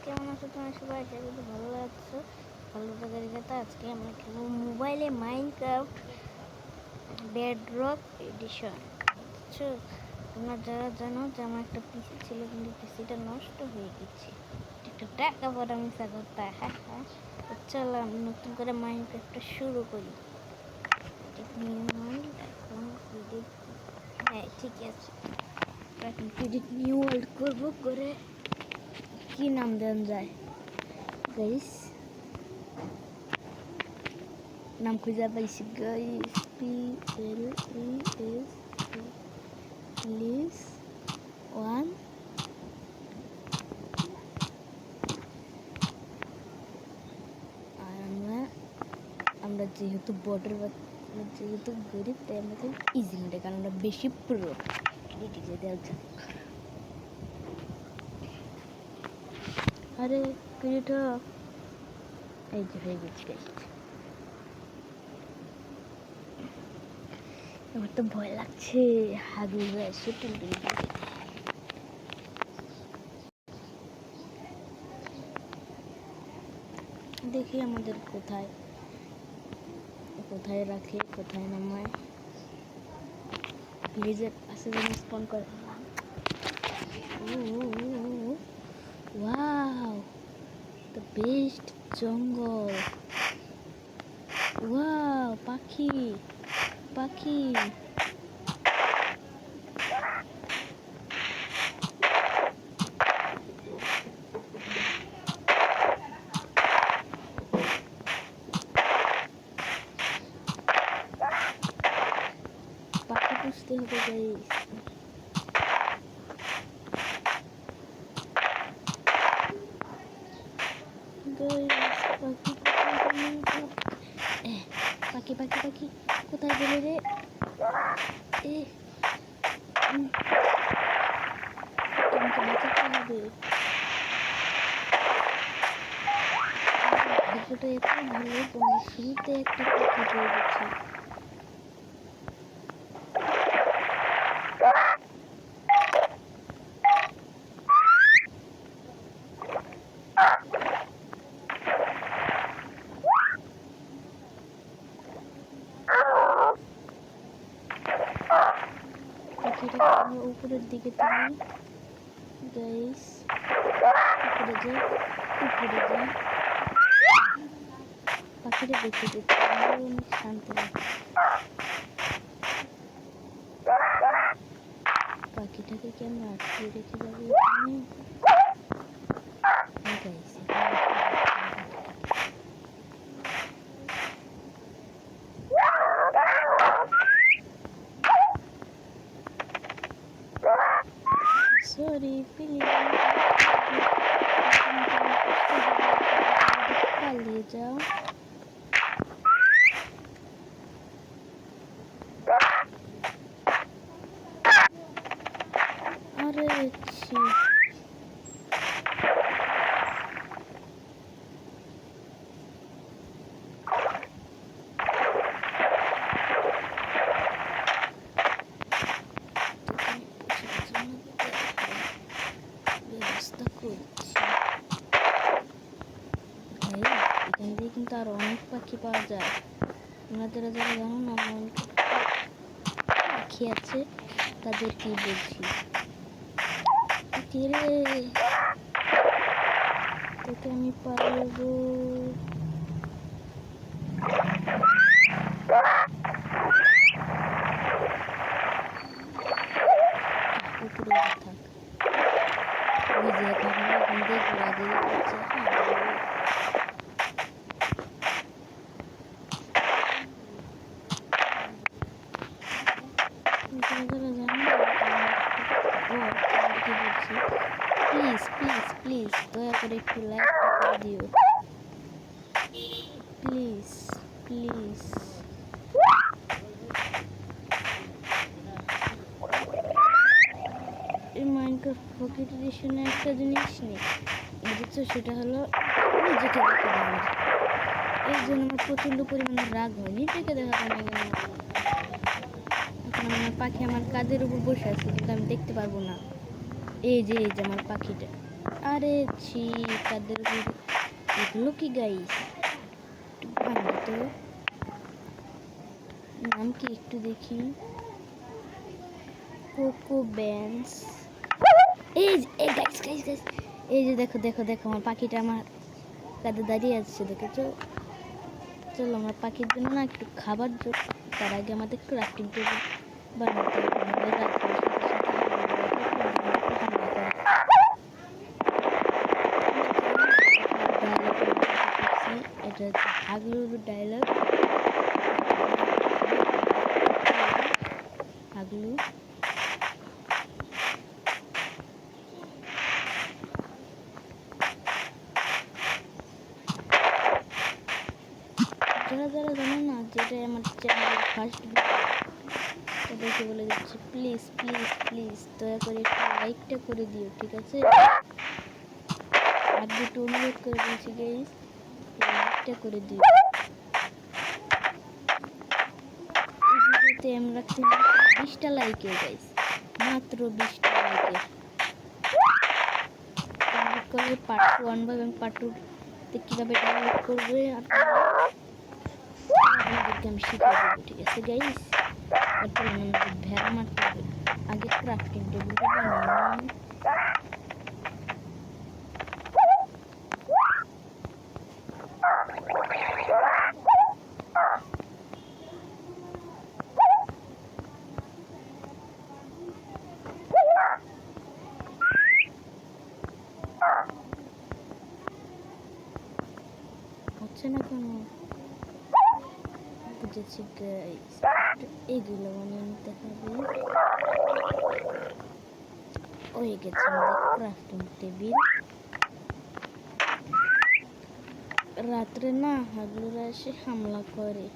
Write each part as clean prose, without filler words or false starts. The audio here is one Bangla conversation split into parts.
কেমন আছো তোমার সবাই? আশা করি ভালো লাগছো। ভালো থাকার কথা। আজকে আমরা খেলবো মোবাইলে মাইনক্রাফট বেডরক এডিশন। বুঝছো? তোমরা যারা জানো যে আমার একটা পিসি ছিল, কিন্তু পিসিটা নষ্ট হয়ে গেছে। একটু টাকা পড়া মিশা করতে। হ্যাঁ, চলো আমি নতুন করে মাইনক্রাফটটা শুরু করি। হ্যাঁ, ঠিক আছে। এখন ক্রেডিট নিউ ওয়ার্ল্ড করবো। করে কি নাম দেন যায় গাইস? নাম খুঁজে পাইছি গাইস। Please one. আর আমরা যেহেতু যেহেতু গরিব, তাই আমাদের ইজি নেই, কারণ আমরা বেশি প্রো। এদিকে দেওয়া যাক। আরে ক্রেডিট এই যে হয়ে গেছে গাইস। আমার তো ভয় লাগছে, হাগুর এসে টুলটুল দেখি আমাদের কোথায় কোথায় রাখে, কোথায় নামায়। ভিলেজের পাশে যেন স্পন করে। ওয়াও, দ্য বেস্ট জঙ্গল। ওয়াও, পাখি পাখি। পাখি পুষতে হবে গাইস। পাখি পাখি পাখি কোথায় গেলে রে? তোমাকে বাঁচাতে হবে। ভিডিওটা এত ভালো, তোমার শুরুতে একটা পাখি পেয়ে গেছি। পাখিটা উপরের দিকে তুমি গাইস, উপরে যাও, উপরে যাও। পাখিটা দেখে দেখতে অনেক শান্তি লাগে। পাখিটাকে কি আমরা আটকে রেখে যাবো গাইস? সরি প্লিজ, পালিয়ে যাও। আরে ব্যবস্থা করছি। এখান দিয়ে কিন্তু আরো অনেক পাখি পাওয়া যায়। আপনারা যারা জানো না অনেক পাখি আছে, তাদের কি বলছি। তোকে আমি পারবো। উপরে থাক, নিজে এখন দেখবো আগে হচ্ছে। প্লিজ প্লিজ প্লিজ দয়া করে একটু লাইক করে দিও প্লিজ প্লিজ। এই মাইনক্রাফট পকেট এডিশনে একটা জিনিস নেই বুঝছো, সেটা হলো নিজেকে দেখে দেওয়া। এর জন্য আমার প্রচণ্ড পরিমাণে রাগ হয়। নিজেকে দেখা যায় না কেন? এখন আমার পাখি আমার কাদের উপর বসে আছে, কিন্তু আমি দেখতে পারবো না। এই যে আমার পাখিটা আরে ছি, কাদের এগুলো কি গাইস? ভালো তো, নাম কি একটু দেখি। Cocoa bans. এই গাইস গাইস গাইস, এই যে দেখো দেখো দেখো, আমার পাখিটা আমার কাঁধে দাঁড়িয়ে আছে, দেখেছো? চলো আমরা পাখির জন্য না একটু খাবার তার আগে আমাদের একটু রাফটিং টেবিল বানাতে হবে, নাহলে রাত্রে হামলা করে। এটা হচ্ছে হাগলুর ডায়লগ। হাগলু যারা যারা জানো না, যেটা আমার চ্যানেলের ফার্স্ট তাদেরকে বলে দিচ্ছি, প্লিজ প্লিজ প্লিজ দয়া করে একটু লাইকটা করে দিও, ঠিক আছে? আর দুটো অনুরোধ করে দিয়েছি গাইস, লাইকটা করে দিও। এই ভিডিওতে আমরা রাখছি 20টা লাইকের গাইস, মাত্র 20টা লাইকের। ডাউনলোড করলে পার্ট 1 এবং পার্ট 2 কীভাবে ডাউনলোড করবে আপনাদেরকে আমি শিখিয়ে দেবো, ঠিক আছে গাইস? তারপর আমাদের ভেড়া মারতে হবে, আগে ক্রাফটিং টেবিলটা বানিয়ে। হচ্ছে না কেন? বুঝেছি গাইস, এইগুলো বানিয়ে নিতে হবে। হয়ে গেছে আমাদের ক্রাফটিং টেবিল। রাত্রে না হাগলুরা এসে হামলা করে,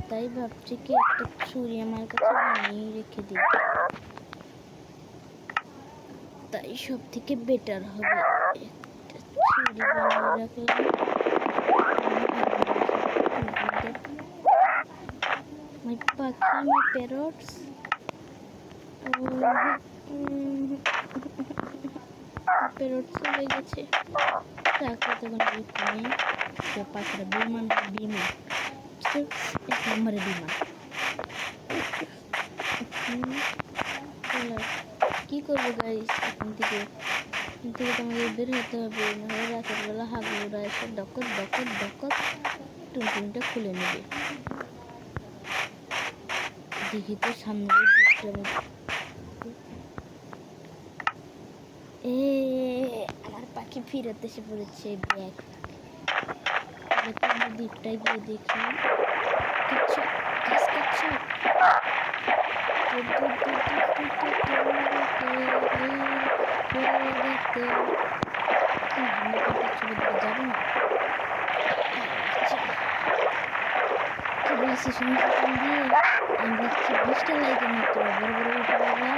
তাই ভাবছি কি একটা ছুরি আমার কাছে বানিয়ে রেখে দিই, তাই সব থেকে বেটার হবে একটা ছুরি বানিয়ে রাখলাম। My পাখি, my parrots. প্যারট চলে গেছে, তাকে তখন নেই। পাখিরা বিমান বিমান এক নম্বরে বিমান। কি করবো গাইস, এখান থেকে তোমাদের বের হতে হবে, নাহলে রাতের বেলা হাগলুরা এসে ডকর ডকর ডকর টুনটুনটা খুলে নেবে। দেখি তো সামনে আমার পাখি ফিরত এসে পড়েছে ব্যাগ। দ্বীপটায় গিয়ে দেখি যাবো না কি বলেছি শুনতে দিয়ে আমরা 20টা লাইকের মাত্র বড় বড় ইউটিউবাররা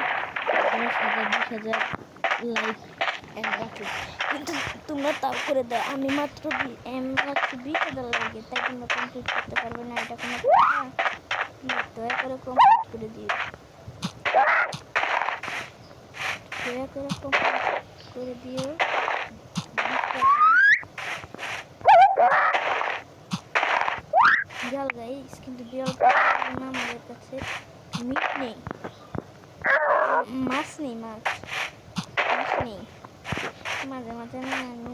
10,000 20,000 লাইক রাখি, কিন্তু তোমরা তাও করে দাও। আমি মাত্র 20,000 লাইকে, তাই তোমরা কমপ্লিট করতে পারবে না, এটা কোনো কথা? দয়া করে কমপ্লিট করে দিও, দয়া করে কমপ্লিট করে দিও। বিড়াল গাইস, কিন্তু বিড়াল না, আমাদের কাছে মিট নেই, মাছ নেই, মাছ নেই। মাঝে মাঝে না আমি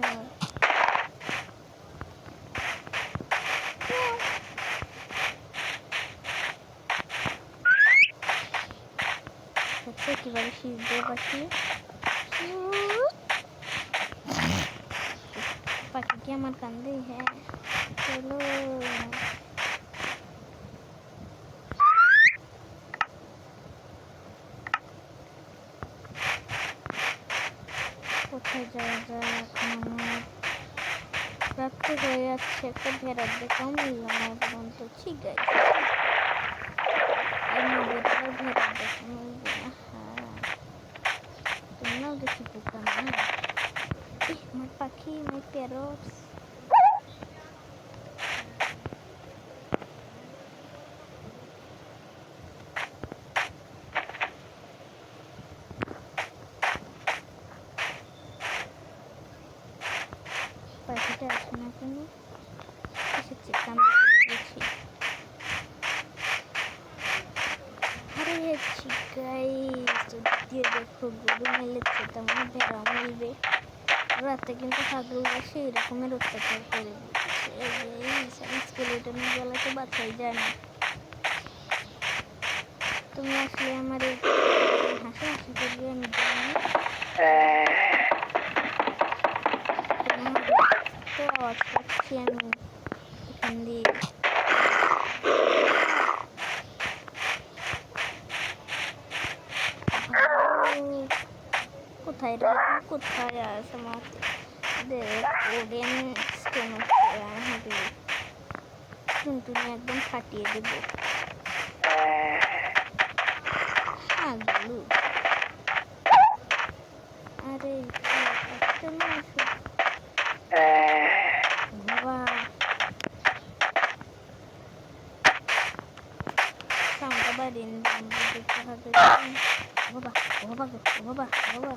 হচ্ছে কিভাবে শিখবে পাখি। পাখি কি আমার কান্দে? হ্যাঁ চলো, কোথায় যাওয়া যায় এখন? আমার রাত্রে হয়ে যাচ্ছে, একটা ভেড়ার দেখাও মিললাম না পর্যন্ত। ঠিক আছে, ভেড়ার দেখা মিলবে না। হ্যাঁ তোমরাও দেখি বোকা না। আমার পাখি, মাই প্যারটস। নিচে আসে না কেন? এসেছে, কামড়ে দিয়েছি। আরে গাইস, দিয়ে দেখো গরু মেলেছে, তার মানে ভেড়া মেলবে। রাতে কিন্তু ছাগলরা সেই রকমের অত্যাচার করে দিচ্ছে। স্কেলেটনের বেলাতে বাঁচাই যায় না। তুমি আসলে আমার এই হাসাহাসি করবে, আমি জানি। তো আওয়াজ পাচ্ছি আমি এখান দিয়ে। কোথায় কোথায় আছে মাতে ওডেন স্টোন হবে, টুনটুনি একদম ফাটিয়ে দেবো। আরে বাবা, সাউন্ডটা বাড়িয়ে দেখতে হবে। বাবা বাবা বাবা বাবা,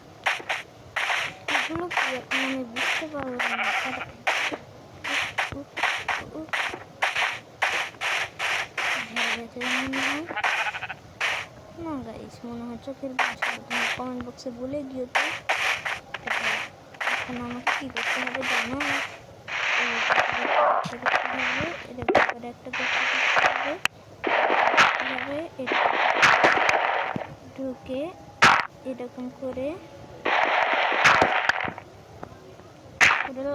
এগুলো কি এখন আমি বুঝতে পারলাম না। না গাইস, মনে হয় চোখের ভাষা। তুমি কমেন্ট বক্সে বলে দিও তো। এখন আমাকে কি করতে হবে জানো? এটার ব্যাপারে একটা করতে হবে। ঢুকে এরকম করে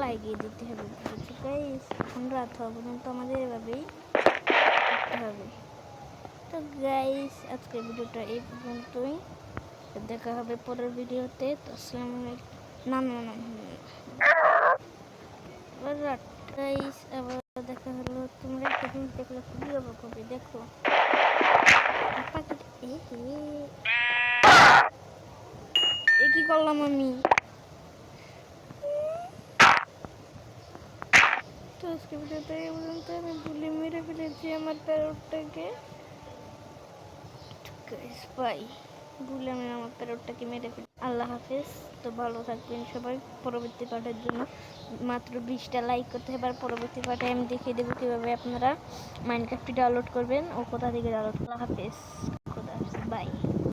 লাগিয়ে দিতে হবে। বুঝেছি গাইস, এখন রাত হওয়া পর্যন্ত আমাদের এভাবেই করতে হবে। তো গাইস, আজকের ভিডিওটা এই পর্যন্তই। দেখা হবে পরের ভিডিওতে। তো আসসালামু আলাইকুম। না না না, রাত গাইস, আবার দেখা হলো। তোমরা একটা জিনিস দেখলে খুবই অবাক হবে। দেখো এ কি করলাম আমি? তো আজকে ভিডিওতে এই পর্যন্ত। আমি ভুলে মেরে ফেলেছি আমার প্যারটটাকে। বাই, ভুলে আমি আমার প্যারটটাকে মেরে ফেলি। আল্লাহ হাফেজ। তো ভালো থাকবেন সবাই। পরবর্তী পার্টের জন্য মাত্র 20টা লাইক করতে হবে। আর পরবর্তী পার্টে আমি দেখিয়ে দেবো কীভাবে আপনারা মাইনক্রাফটটি ডাউনলোড করবেন ও কোথা থেকে ডাউনলোড। আল্লাহ হাফেজ।